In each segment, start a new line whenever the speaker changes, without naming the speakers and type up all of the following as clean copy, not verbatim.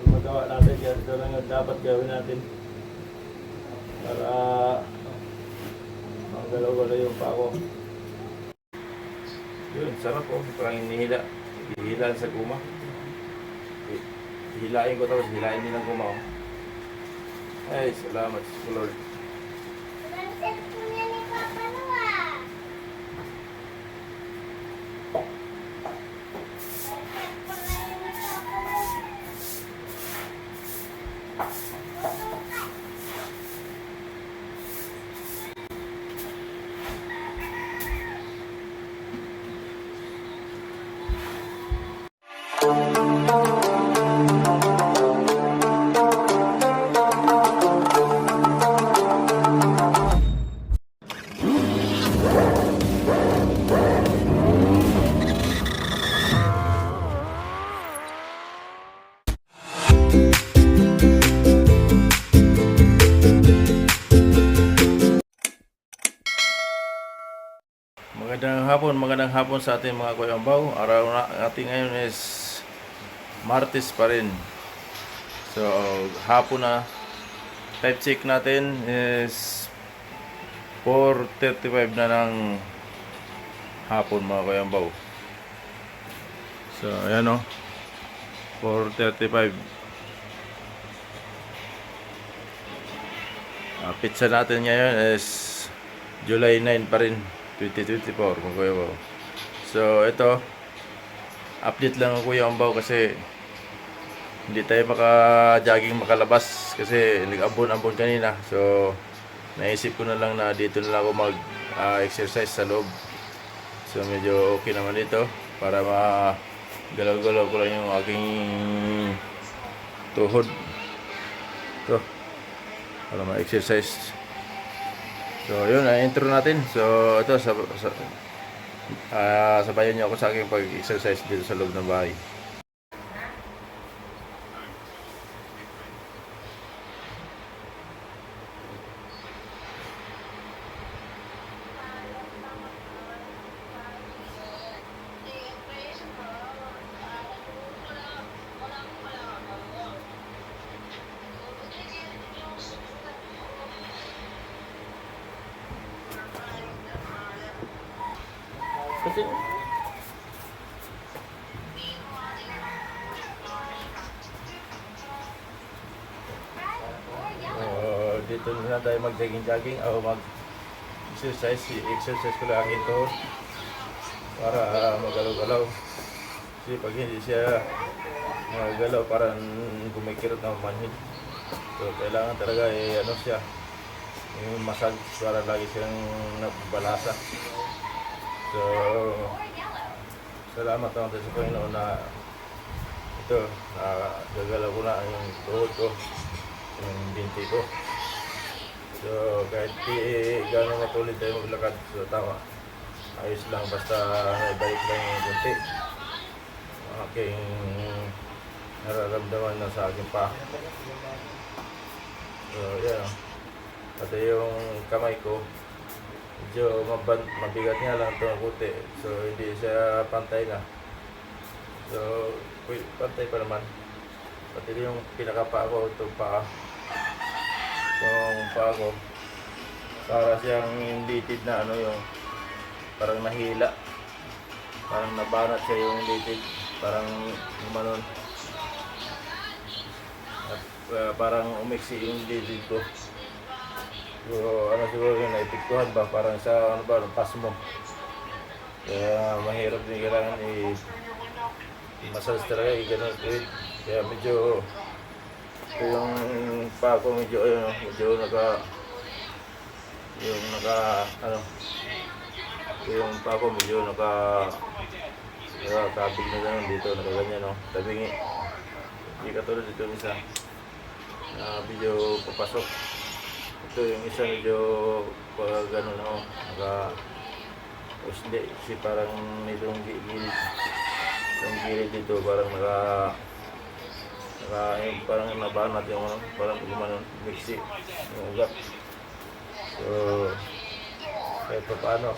magawa natin yan. Ito lang yung dapat gawin natin para magalaw-galaw yung pako. Yun, sarap po. Parang hinihila. Hihilaan sa guma. Hilain ko tapos hilain din ng guma. Ay, salamat sa Lord. Magandang hapon sa ating mga kuyambaw. Araw natin ngayon is Martes pa rin. So, hapon na. Type check natin is 4:35 na ng hapon mga kuyambaw. So, ayan o. 4:35. Pizza natin ngayon is July 9 pa rin. 2024 mga kuyambaw. So ito, update lang ang kuyambaw kasi hindi tayo maka-jogging makalabas kasi nag-ambon-ambon kanina. So naisip ko na lang na dito na lang ako mag-exercise sa loob. So medyo okay naman dito para magalaw-galaw ko lang yung aking tuhod. Ito, para ma-exercise. So yun, intro natin. So ito, sabayan niyo ako sa aking pag-exercise dito sa loob ng bahay. Kasi dito na tayo mag-jogging o mag-exercise. I-exercise ko lang ito para magalaw-galaw. Kasi pag hindi siya magalaw, parang kumikirot na manhid. So kailangan talaga ano siya, yung massage para lagi siyang nabalasa. So, salamat naman sa Panginoon na ito, gagalaw ko na yung tuhod ko, yung binti ko. So, kahit gano'ng matulid tayo maglakad, so tama, ayos lang, basta naibalik lang yung kunti. Aking nararamdaman na sa aking pa. So, yan. Pati yung kamay ko, medyo mabigat nga lang ito ng kuti. So hindi siya pantay na. So pantay pa naman. Pati yung pinakapa ko, itong paa. Yung paa ko, para siyang litid na ano, yung parang nahila. Parang nabanat siya yung litid. Parang umanon. At parang umiksi yung litid ko. So, ano siguro yung naipiktuhan ba? Parang sa ano ba, pasmo. Kaya mahirap din, kailangan i-massage talaga, i-ganon. Kaya medyo ito yung paa ko, medyo yung paa ko medyo nakakabig na gano'n dito, nakaganyan, no? Tabingi. Hindi katulad dito isa na medyo papasok. Ito yung isa medyo gano'n, no? Hindi, kasi parang itong gilid. Itong gilid dito parang parang nabanat yung ano, parang gumanon, mixi yung ugat. So kahit pa paano,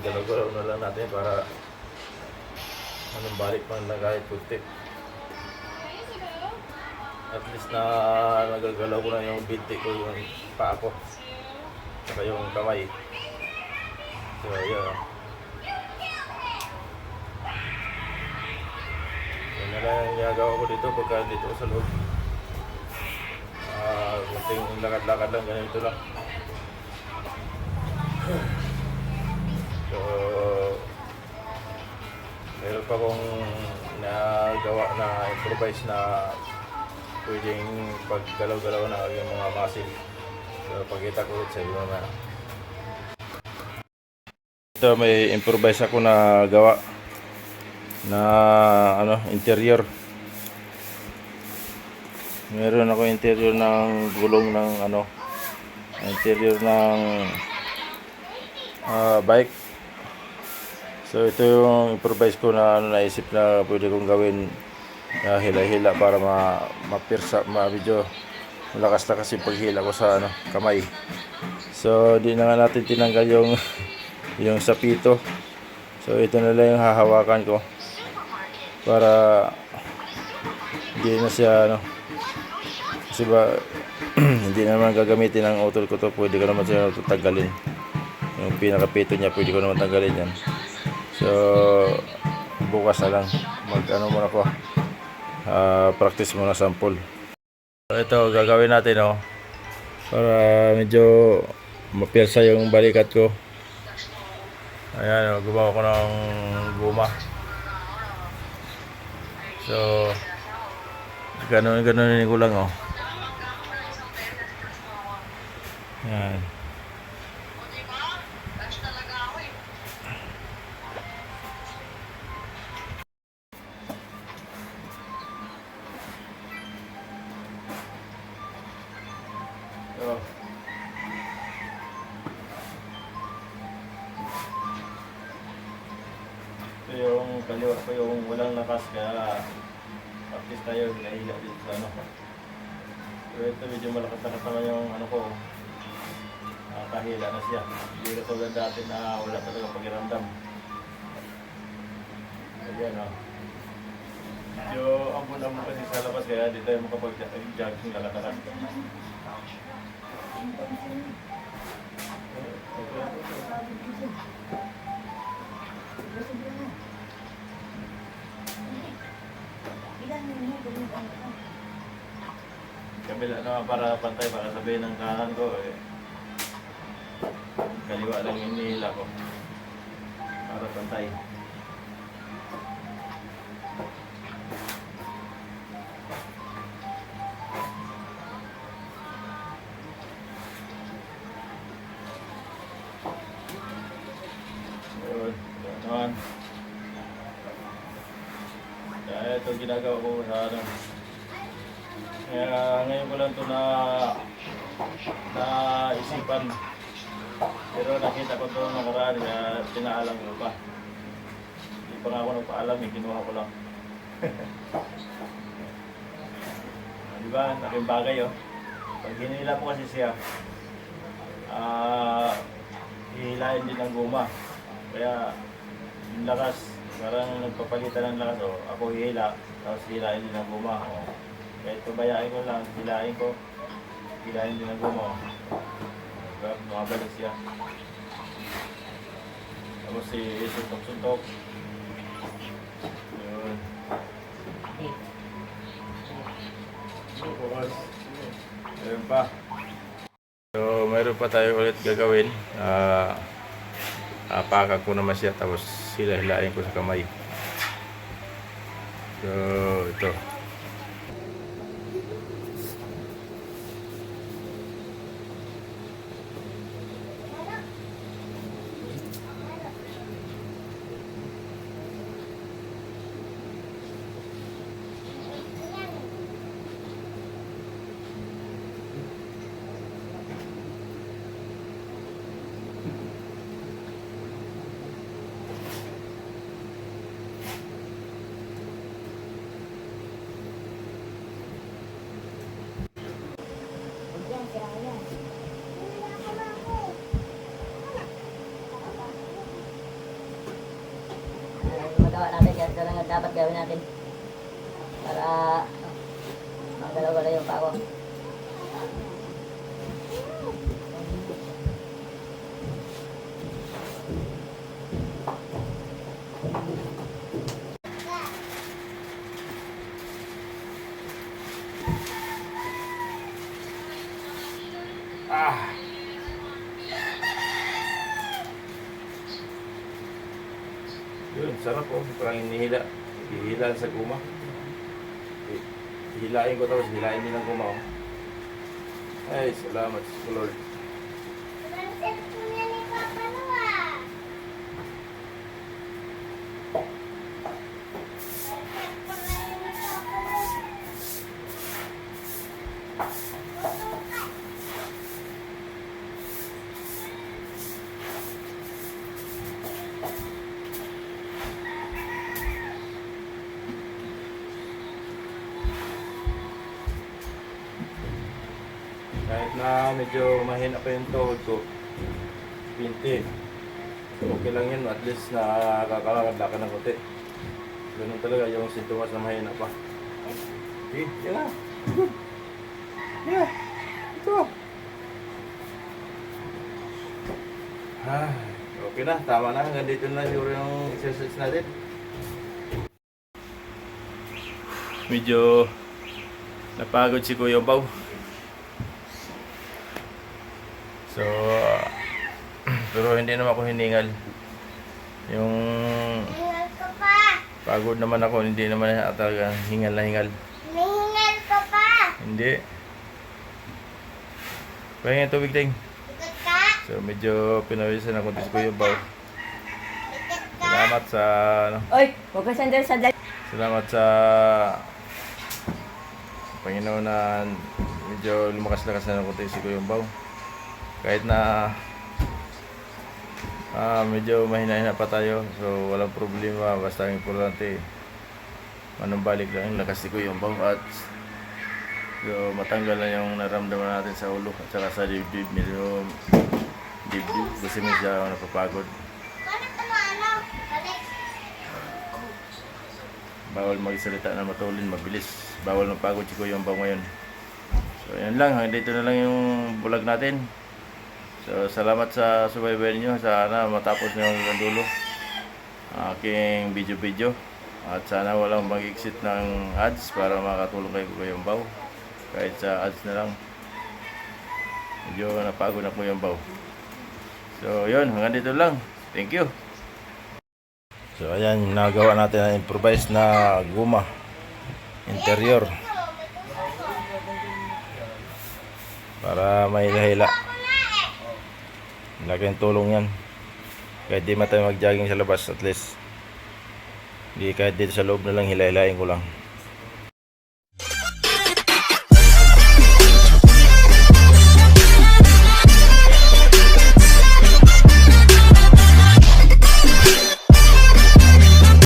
galaw-galaw na lang natin para anong balik man lang kahit puti. At least na nagagalaw ko na yung binti ko, yung paa ko, saka yung kamay. So, yun. Yun na lang yung ginagawa ko dito pagka dito sa loob. Kunting lakad-lakad lang, ganito lang. So, meron pa kong nagawa na improvise na pwedeng paggalaw-galaw na aking mga muscle. So, pagkita ko ulit sa iyo na. Ito may improvise ako na gawa na interior. Meron ako interior ng gulong ng interior ng bike. So ito yung improvise ko na naisip na pwede kong gawin na hila-hila para mapirsa, medyo malakas-lakas yung paghila ko sa kamay. So di na nga natin tinanggal yung sapito. So ito na lang yung hahawakan ko para hindi na siya kasi ba hindi naman gagamitin ng utol ko to, pwede ko naman siya tatanggalin. Yung pinakapito niya pwede ko naman tanggalin yan. So bukas na lang muna ko practice muna sample. So ito gagawin natin para medyo mapiyasa yung balikat ko. Ayan, gumawa ko ng guma. So ganun ko lang Ayan. So, ito yung kaliwa ko yung walang lakas kaya practice tayo hinahila dito sa pero ito medyo malakas-lakas naman yung ko kahila na siya, hindi na tulad dati na wala talaga pakiramdam. Ayan medyo ambon-ambon kasi sa labas kaya di tayo makapag-jogging lakad-lakad. Kabila naman para pantay, para sabihin ng kanan ko kaliwa lang yung nihila ko para pantay. Yun, naman. Kaya ito ginagawa ko sa kaya ngayon ko lang ito na isipan. Pero nakita ko ito nakaraan kaya pinaalam ko pa. Hindi pa nga ako nagpaalam kinuha ko lang. Diba? Laking bagay Pag hinila mo kasi siya, hihilain din ang guma. Kaya yung lakas, parang nagpapalitan ng lakas ako hihila, tapos hilain din ang guma Kahit pabayaan ko lang, hilain din ang guma Mabalik siya. Tapos suntok-suntok. Yun. Ayun pa. So mayroon pa tayo ulit gagawin. Apakag ko naman siya tapos hila-hilain ko sa kamay. So ito.
Magawa natin, kaya ito lang ang dapat gawin natin para Galaw-galaw yung pako.
Ah! Yun, sarap oh. Parang hinihila. Hihila sa guma. Hilain ko tapos hilain din ng guma oh. Ay, salamat sa Lord. Kahit na medyo mahina pa yung tuhod ko, pinti. So, okay lang yun, at least nakakalakad ng konti. Ganun talaga yung sintomas na mahina pa. Okay, yan na. Yeah, ito. Okay na, tama na. Hanggang dito na yung exercise natin. Medyo napagod si Kuya Baw. So, pero hindi naman ako hiningal. Yung
Hingal ka pa!
pagod naman ako, hindi naman talaga hingal na hingal.
Hingal ka pa!
Hindi. Pahinga ng tubig ting.
Ikot ka!
So, medyo pinawisan ako dito Kuya Baw.
Ikot ka!
Salamat sa, ano,
Oy, huwag ka sandal sa dal.
salamat sa Panginoon na medyo lumakas-lakas na ng konti si Kuya Baw. Kahit na medyo mahina-hina pa tayo, so walang problema, basta ang importante manumbalik lang yung lakas ni Kuya Baw at so, matanggal na yung naramdaman natin sa ulo at saka sa dibdib. Medyo dibdib kasi medyo napapagod.
Paano ka ano? Balik!
Bawal magsalita na matulin, mabilis. Bawal mapagod si Kuya Baw ngayon. So yan lang, hanggang dito na lang yung vlog natin. So, salamat sa subaybayan nyo. Sana matapos nyo hanggang dulo ang aking video-video. At sana walang mag-exit ng ads para makatulong kay Kuya Baw. Kahit sa ads na lang. Medyo napagod na Kuya Baw. So, yun. Hanggang dito lang. Thank you. So, ayan. Nagawa natin ang improvised na guma. Interior. Para may hila. Laking tulong yan. Kahit di man tayo mag-jogging sa labas, at least di kahit dito sa loob na lang, hila-hilain ko lang.